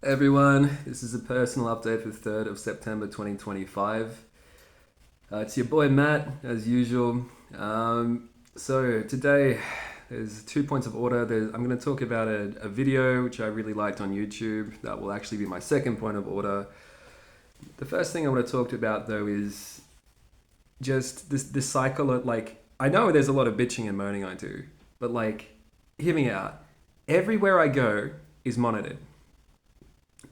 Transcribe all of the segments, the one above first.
Everyone, this is a personal update for 3rd of September 2025. It's your boy Matt, as usual. So today, there's 2 points of order. I'm going to talk about a video which I really liked on YouTube. That will actually be my second point of order. The first thing I want to talk about though is just this cycle of I know there's a lot of bitching and moaning I do, but hear me out. Everywhere I go is monitored.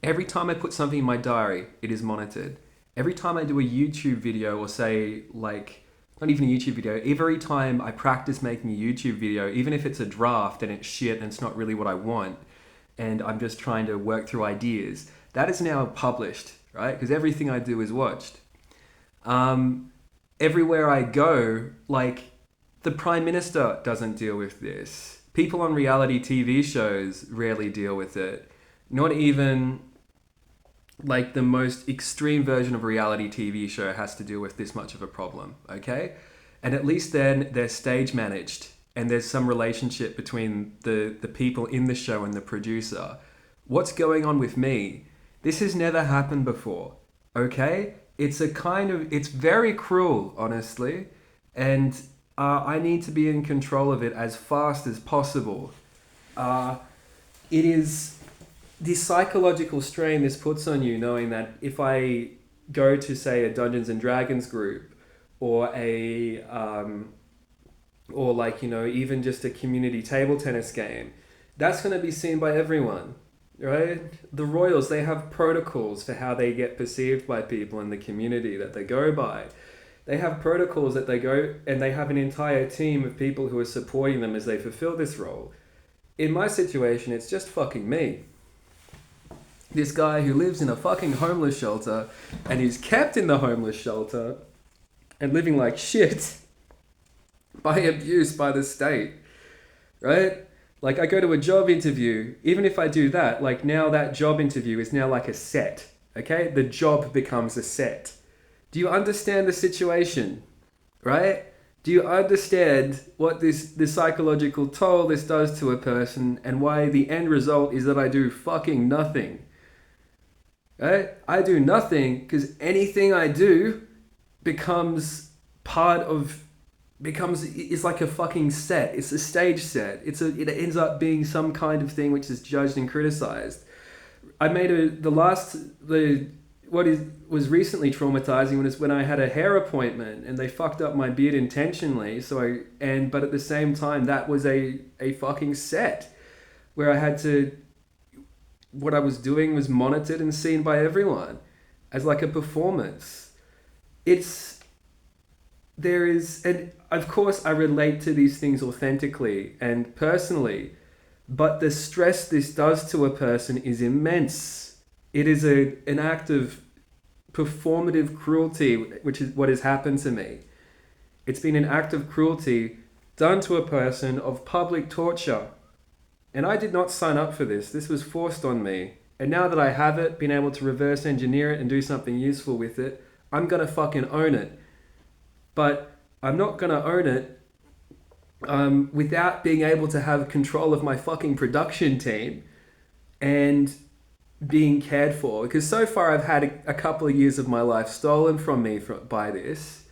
Every time I put something in my diary, it is monitored. Every time I do a YouTube video, or say, not even a YouTube video, every time I practice making a YouTube video, even if it's a draft and it's shit and it's not really what I want, and I'm just trying to work through ideas, that is now published, right? Because everything I do is watched. Everywhere I go, the Prime Minister doesn't deal with this. People on reality TV shows rarely deal with it. Not even the most extreme version of a reality TV show has to deal with this much of a problem, okay? And at least then they're stage managed and there's some relationship between the people in the show and the producer. What's going on with me? This has never happened before, okay? It's very cruel, honestly, and I need to be in control of it as fast as possible. It is the psychological strain this puts on you, knowing that if I go to, say, a Dungeons and Dragons group, or even just a community table tennis game, that's going to be seen by everyone, right? The Royals, they have protocols for how they get perceived by people in the community that they go by. They have protocols that they go, and they have an entire team of people who are supporting them as they fulfill this role. In my situation, it's just fucking me. This guy who lives in a fucking homeless shelter and is kept in the homeless shelter and living like shit by abuse by the state, right? I go to a job interview, even if I do that, now that job interview is now like a set, okay? The job becomes a set. Do you understand the situation, right? Do you understand what the psychological toll this does to a person, and why the end result is that I do fucking nothing? Right? I do nothing because anything I do becomes it's like a fucking set. It's a stage set. It ends up being some kind of thing which is judged and criticized. I made was recently traumatizing was when I had a hair appointment and they fucked up my beard intentionally. But at the same time, that was a fucking set where what I was doing was monitored and seen by everyone as like a performance. And of course I relate to these things authentically and personally, but the stress this does to a person is immense. It is an act of performative cruelty, which is what has happened to me. It's been an act of cruelty done to a person, of public torture. And I did not sign up for this. This was forced on me. And now that I have it, been able to reverse engineer it and do something useful with it, I'm gonna fucking own it. But I'm not gonna own it without being able to have control of my fucking production team and being cared for. Because so far I've had a couple of years of my life stolen from me by this.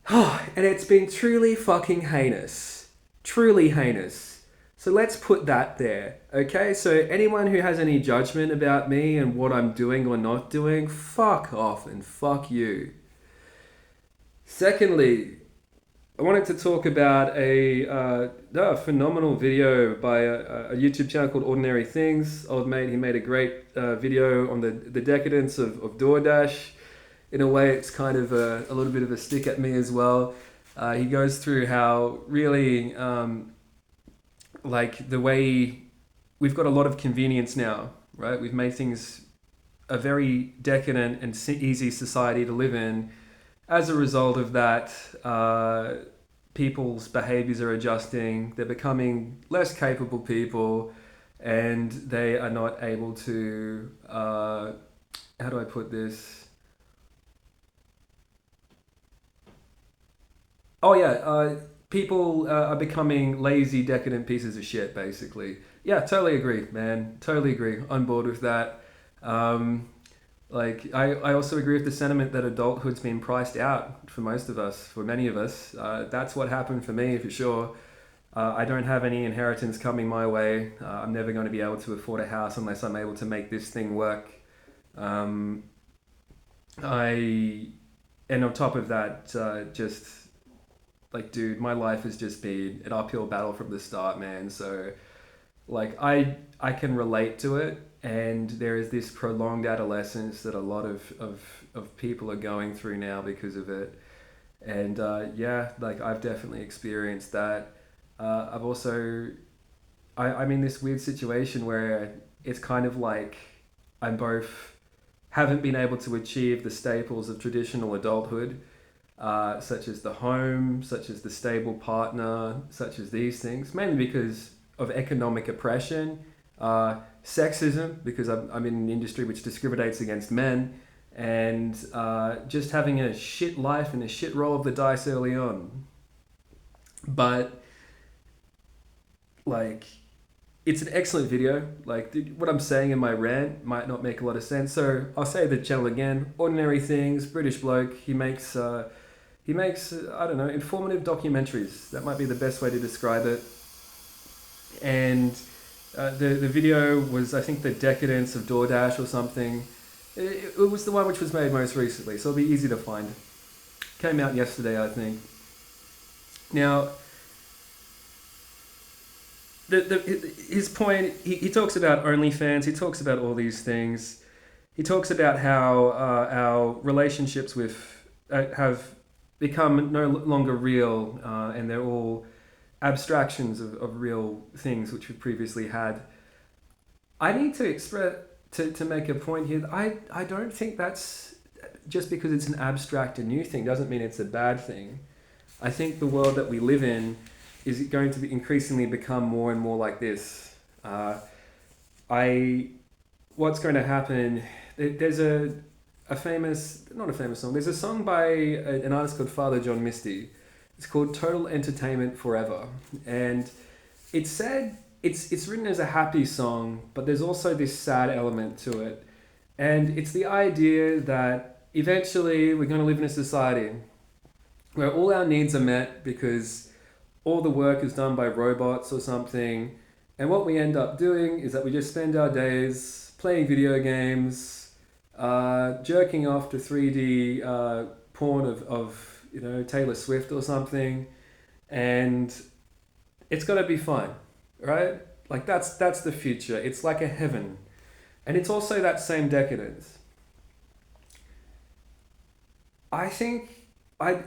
And it's been truly fucking heinous. Truly heinous. So let's put that there, okay? So anyone who has any judgment about me and what I'm doing or not doing, fuck off and fuck you. Secondly, I wanted to talk about a phenomenal video by a YouTube channel called Ordinary Things. Old mate, he made a great video on the decadence of DoorDash. In a way, it's kind of a little bit of a stick at me as well. He goes through how really... the way we've got a lot of convenience now, right? We've made things a very decadent and easy society to live in. As a result of that, people's behaviors are adjusting. They're becoming less capable people, and they are not able to, how do I put this? Oh yeah, people are becoming lazy, decadent pieces of shit, basically. Yeah, totally agree, man. Totally agree. On board with that. Um, I also agree with the sentiment that adulthood's been priced out for most of us, for many of us. That's what happened for me, for sure. I don't have any inheritance coming my way. I'm never going to be able to afford a house unless I'm able to make this thing work. Um, I, and on top of that, just like, dude, my life has just been an uphill battle from the start, man. So, like, I can relate to it, and there is this prolonged adolescence that a lot of people are going through now because of it. And yeah, like, I've definitely experienced that. I've also I'm in this weird situation where it's kind of like I'm both haven't been able to achieve the staples of traditional adulthood, such as the home, such as the stable partner, such as these things, mainly because of economic oppression, sexism, because I'm in an industry which discriminates against men, and just having a shit life and a shit roll of the dice early on. But, like, it's an excellent video. Like, what I'm saying in my rant might not make a lot of sense, so I'll say the channel again. Ordinary Things, British bloke. He makes I don't know, informative documentaries. That might be the best way to describe it. And the video was, I think, the decadence of DoorDash or something. It was the one which was made most recently, so it'll be easy to find. Came out yesterday, I think. Now, his point, he talks about OnlyFans, he talks about all these things. He talks about how our relationships with have become no longer real, and they're all abstractions of real things which we previously had. I need to express to make a point here. I don't think that's just because it's an abstract and new thing doesn't mean it's a bad thing. I think the world that we live in is going to be increasingly become more and more like this. I what's going to happen? There's a famous, not a famous song. There's a song by an artist called Father John Misty. It's called Total Entertainment Forever, and it's said it's written as a happy song, but there's also this sad element to it, and it's the idea that eventually we're going to live in a society where all our needs are met because all the work is done by robots or something, and what we end up doing is that we just spend our days playing video games, jerking off to 3D porn of Taylor Swift or something, and it's got to be fun, right? Like that's the future. It's like a heaven, and it's also that same decadence. I think I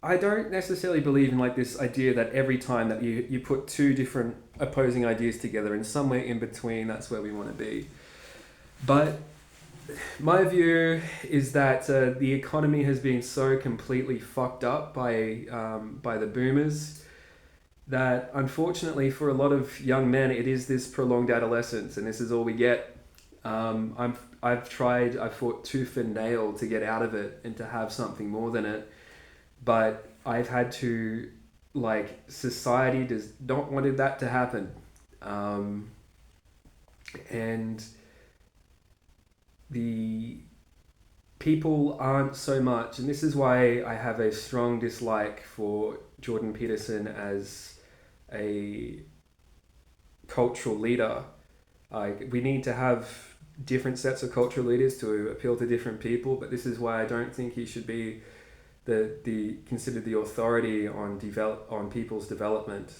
I don't necessarily believe in like this idea that every time that you put two different opposing ideas together and somewhere in between that's where we want to be. But my view is that the economy has been so completely fucked up by the boomers that unfortunately for a lot of young men it is this prolonged adolescence and this is all we get. I've fought tooth and nail to get out of it and to have something more than it, but I've had to, like, society does not wanted that to happen, and the people aren't so much, and this is why I have a strong dislike for Jordan Peterson as a cultural leader. Like, we need to have different sets of cultural leaders to appeal to different people, but this is why I don't think he should be the considered the authority on people's development,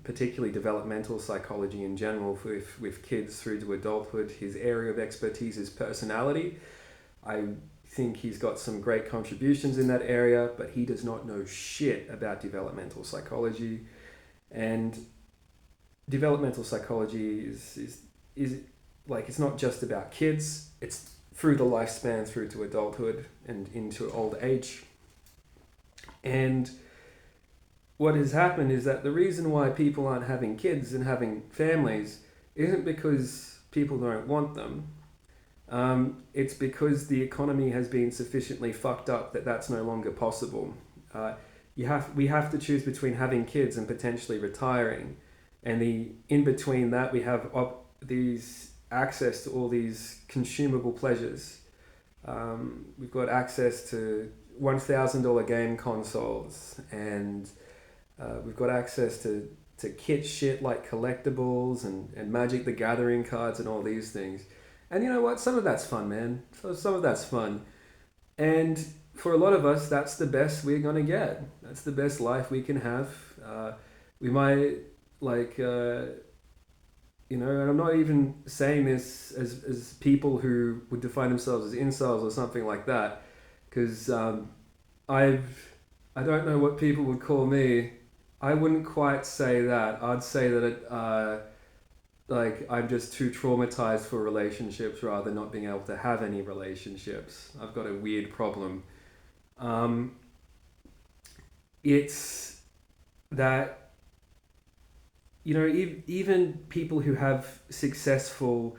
particularly developmental psychology in general, with kids through to adulthood. His area of expertise is personality. I think he's got some great contributions in that area, but he does not know shit about developmental psychology. And developmental psychology is like, it's not just about kids, it's through the lifespan through to adulthood and into old age. And what has happened is that the reason why people aren't having kids and having families isn't because people don't want them. It's because the economy has been sufficiently fucked up that that's no longer possible. We have to choose between having kids and potentially retiring. and the in between that we have these access to all these consumable pleasures. We've got access to $1,000 game consoles, and we've got access to kit shit like collectibles and Magic the Gathering cards and all these things. And you know what? Some of that's fun, man. So some of that's fun. And for a lot of us, that's the best we're going to get. That's the best life we can have. We might, like, and I'm not even saying this as people who would define themselves as incels or something like that, because I don't know what people would call me. I wouldn't quite say that. I'd say that like I'm just too traumatized for relationships rather than not being able to have any relationships. I've got a weird problem. It's that, even people who have successful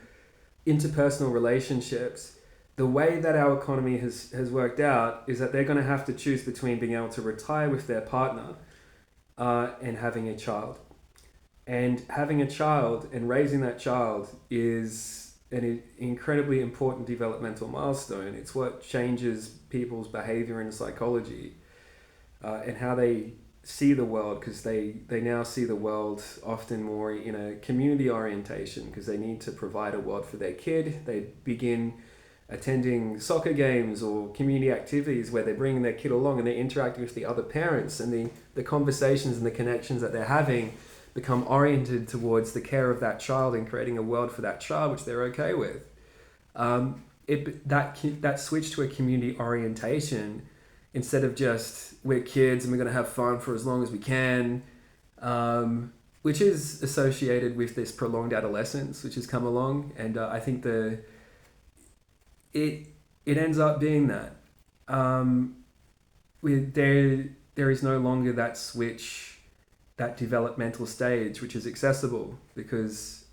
interpersonal relationships, the way that our economy has worked out is that they're going to have to choose between being able to retire with their partner and having a child. And having a child and raising that child is an incredibly important developmental milestone. It's what changes people's behavior and psychology and how they see the world, because they now see the world often more in a community orientation, because they need to provide a world for their kid. They begin attending soccer games or community activities where they're bringing their kid along and they're interacting with the other parents, and the conversations and the connections that they're having become oriented towards the care of that child and creating a world for that child which they're okay with. That switch to a community orientation, instead of just we're kids and we're going to have fun for as long as we can, which is associated with this prolonged adolescence which has come along, and I think it ends up being that there is no longer that switch, that developmental stage which is accessible, because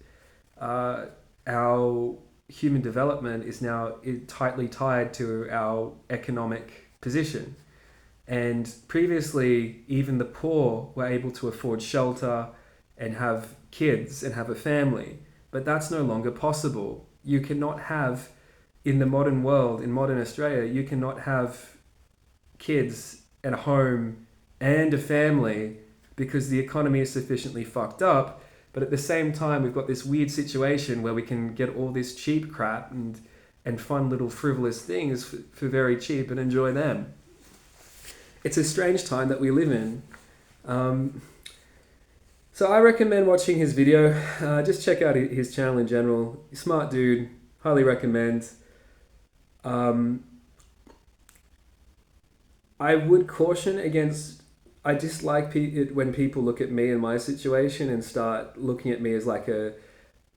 our human development is now tightly tied to our economic position. And previously, even the poor were able to afford shelter and have kids and have a family, but that's no longer possible. You cannot have, in the modern world, in modern Australia, you cannot have kids and a home and a family because the economy is sufficiently fucked up. But at the same time, we've got this weird situation where we can get all this cheap crap and fun little frivolous things for very cheap and enjoy them. It's a strange time that we live in. So I recommend watching his video. Just check out his channel in general. Smart dude. Highly recommend. I would caution against... I dislike it when people look at me and my situation and start looking at me as like a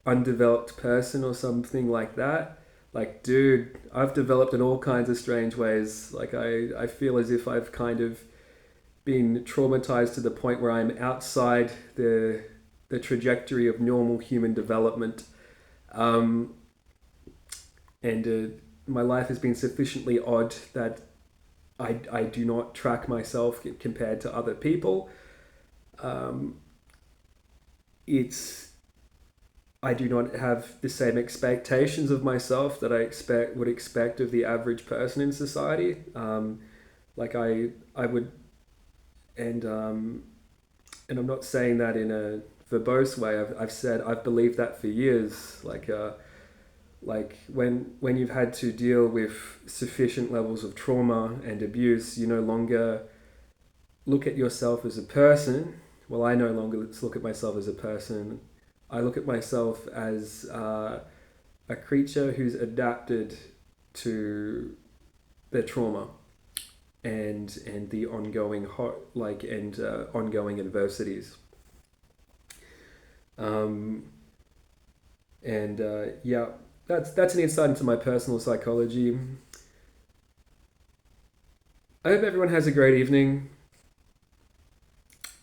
undeveloped person or something like that. Like, dude, I've developed in all kinds of strange ways. Like, I feel as if I've kind of been traumatized to the point where I'm outside the trajectory of normal human development. And my life has been sufficiently odd that I do not track myself compared to other people. I do not have the same expectations of myself that I would expect of the average person in society. Like I would, and I'm not saying that in a verbose way. I've believed that for years. Like when you've had to deal with sufficient levels of trauma and abuse, you no longer look at yourself as a person. Well, I no longer look at myself as a person. I look at myself as a creature who's adapted to the trauma and the ongoing ongoing adversities. Yeah. That's an insight into my personal psychology. I hope everyone has a great evening.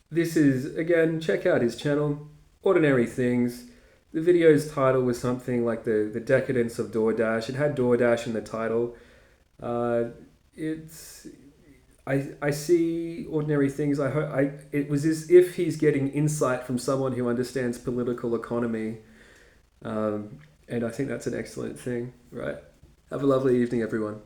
This is, again, check out his channel, Ordinary Things. The video's title was something like the decadence of DoorDash. It had DoorDash in the title. I see ordinary things. It was as if he's getting insight from someone who understands political economy, and I think that's an excellent thing. Right. Have a lovely evening, everyone.